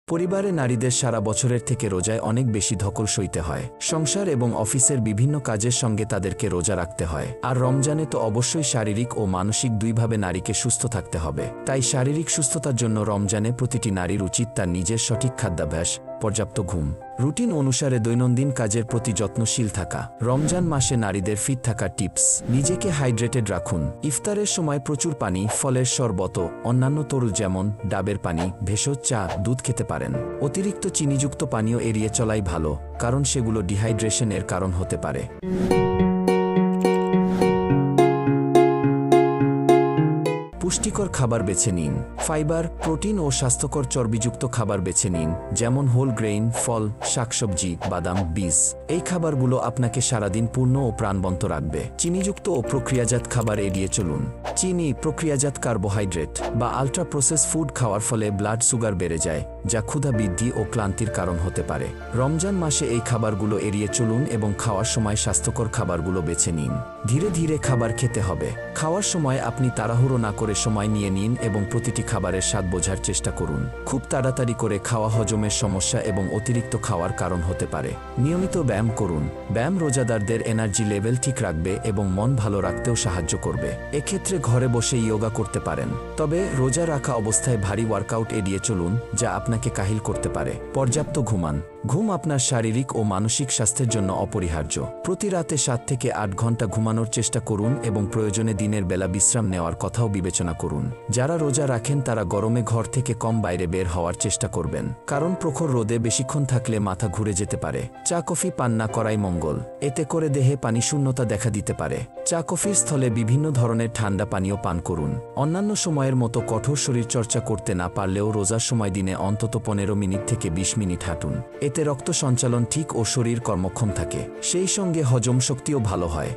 পরিবারে নারীদের সারা বছরের থেকে রোজায় অনেক বেশি ধকল সইতে হয়। সংসার এবং অফিসের বিভিন্ন কাজের সঙ্গে তাদেরকে রোজা রাখতে হয়। আর রমজানে তো অবশ্যই শারীরিক ও মানসিক দুইভাবে নারীকে সুস্থ থাকতে হবে। তাই শারীরিক সুস্থতার জন্য রমজানে প্রতিটি নারীর উচিত তার নিজের সঠিক খাদ্যাভ্যাস, পর্যাপ্ত ঘুম, রুটিন অনুসারে দৈনন্দিন কাজের প্রতি যত্নশীল থাকা। রমজান মাসে নারীদের ফিট থাকার টিপস: নিজেকে হাইড্রেটেড রাখুন। ইফতারের সময় প্রচুর পানি, ফলের শরবত, অন্যান্য তরল যেমন ডাবের পানি, ভেষজ চা, দুধ খেতে পারেন। অতিরিক্ত চিনিযুক্ত পানীয় এড়িয়ে চলাই ভালো, কারণ সেগুলো ডিহাইড্রেশন এর কারণ হতে পারে। পুষ্টিকর খাবার বেছে নিন। ফাইবার, প্রোটিন ও স্বাস্থ্যকর চর্বিযুক্ত খাবার বেছে নিন, যেমন হোল গ্রেইন, ফল, শাকসবজি, বাদাম, বীজ। এই খাবারগুলো আপনাকে সারাদিন পূর্ণ ও প্রাণবন্ত রাখবে। চিনিযুক্ত ও প্রক্রিয়াজাত খাবার এড়িয়ে চলুন। চিনি, প্রক্রিয়াজাত কার্বোহাইড্রেট বা আল্ট্রা প্রসেস ফুড খাওয়ার ফলে ব্লাড সুগার বেড়ে যায়, যা ক্ষুধা বৃদ্ধি ও ক্লান্তির কারণ হতে পারে। রমজান মাসে এই খাবারগুলো এড়িয়ে চলুন এবং খাওয়ার সময় স্বাস্থ্যকর খাবারগুলো বেছে নিন। ধীরে ধীরে খাবার খেতে হবে। খাওয়ার সময় আপনি তাড়াহুড়ো না করে সময় নিয়ে নিন এবং প্রতিটি খাবারের স্বাদ বোঝার চেষ্টা করুন। খুব তাড়াতাড়ি করে খাওয়া হজমের সমস্যা এবং অতিরিক্ত খাওয়ার কারণ হতে পারে। নিয়মিত ব্যায়াম করুন। ব্যায়াম রোজাদারদের এনার্জি লেভেল ঠিক রাখবে এবং মন ভালো রাখতেও সাহায্য করবে। এক্ষেত্রে ঘরে বসে ইয়োগা করতে পারেন। তবে রোজা রাখা অবস্থায় ভারী ওয়ার্কআউট এড়িয়ে চলুন, যা আপনাকে কাহিল করতে পারে। পর্যাপ্ত ঘুমান। ঘুম আপনার শারীরিক ও মানসিক স্বাস্থ্যের জন্য অপরিহার্য। প্রতি রাতে 7 থেকে 8 ঘন্টা ঘুমানোর চেষ্টা করুন এবং প্রয়োজনে দিনের বেলা বিশ্রাম নেওয়ার কথাও বিবেচনা করুন। যারা রোজা রাখেন তারা গরমে ঘর থেকে কম বাইরে বের হওয়ার চেষ্টা করবেন, কারণ প্রখর রোদে বেশিক্ষণ থাকলে মাথা ঘুরে যেতে পারে। চা কফি পান না করাই মঙ্গল। এতে করে দেহে পানি শূন্যতা দেখা দিতে পারে। চা কফির স্থলে বিভিন্ন ধরনের ঠান্ডা পানীয় পান করুন। অন্যান্য সময়ের মতো কঠোর শরীরচর্চা করতে না পারলেও রোজার সময় দিনে অন্তত 15 মিনিট থেকে 20 মিনিট হাঁটুন। এতে রক্ত সঞ্চালন ঠিক ও শরীর কর্মক্ষম থাকে। সেই সঙ্গে হজম শক্তিও ভালো হয়।